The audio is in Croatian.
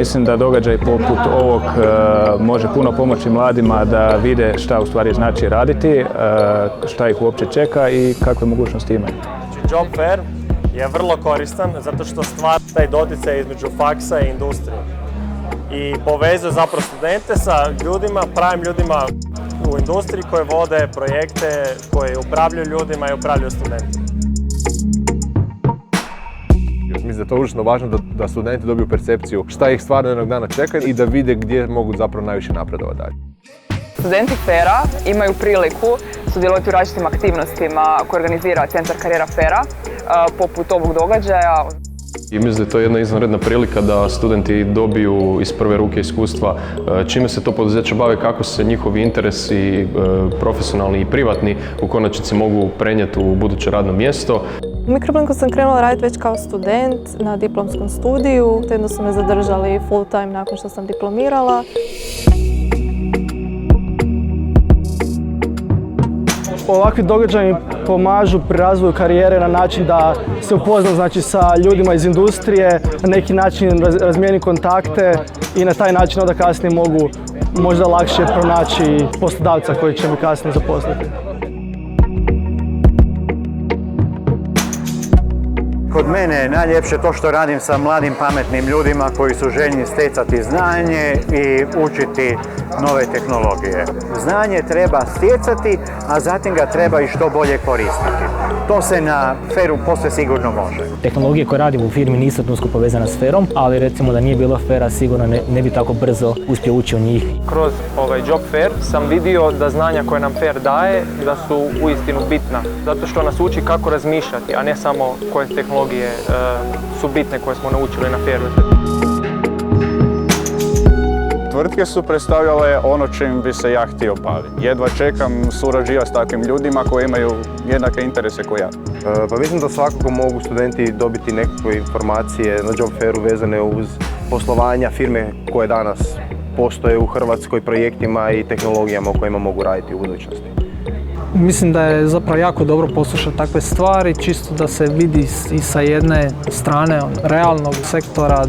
Mislim da događaj poput ovog može puno pomoći mladima da vide šta u stvari znači raditi, šta ih uopće čeka i kakve mogućnosti imaju. Job fair je vrlo koristan zato što stvara taj doticaj između faksa i industrije i povezuje zapravo studente sa ljudima, pravim ljudima u industriji koji vode projekte, koji upravljaju ljudima i upravljaju studentima. Mislim da je to užasno važno da studenti dobiju percepciju šta ih stvarno jednog dana čeka i da vide gdje mogu zapravo najviše napredovati dalje. Studenti FER-a imaju priliku sudjelovati u različitim aktivnostima koje organizira Centar karijera FER-a, poput ovog događaja. I mislim da je to jedna izvanredna prilika da studenti dobiju iz prve ruke iskustva čime se to poduzeće bave, kako se njihovi interesi, profesionalni i privatni, u konačnici mogu prenijeti u buduće radno mjesto. U Microblinku sam krenula raditi već kao student na diplomskom studiju, te onda su me zadržali full time nakon što sam diplomirala. Ovakvi događaji pomažu pri razvoju karijere na način da se upozna sa ljudima iz industrije, na neki način razmijeni kontakte i na taj način onda kasnije mogu možda lakše pronaći poslodavca koji će mi kasnije zaposliti. Kod mene je najljepše to što radim sa mladim pametnim ljudima koji su željni stjecati znanje i učiti nove tehnologije. Znanje treba stjecati, a zatim ga treba i što bolje koristiti. To se na FER-u posve sigurno može. Tehnologije koje radim u firmi nisu usko povezane s FER-om, ali recimo da nije bilo FER-a sigurno ne bi tako brzo uspio ući u njih. Kroz ovaj Job Fair sam vidio da znanja koje nam FER daje da su uistinu bitna, zato što nas uči kako razmišljati, a ne samo koje tehnologije su bitne koje smo naučili na FER-u. Tvrtke su predstavljale ono čim bi se ja htio baviti. Jedva čekam surađivati s takvim ljudima koji imaju jednake interese kao ja. Pa mislim da svakako mogu studenti dobiti nekakve informacije na Job Fairu vezane uz poslovanja firme koje danas postoje u Hrvatskoj, projektima i tehnologijama u kojima mogu raditi u budućnosti. Mislim da je zapravo jako dobro poslušati takve stvari, čisto da se vidi i sa jedne strane realnog sektora.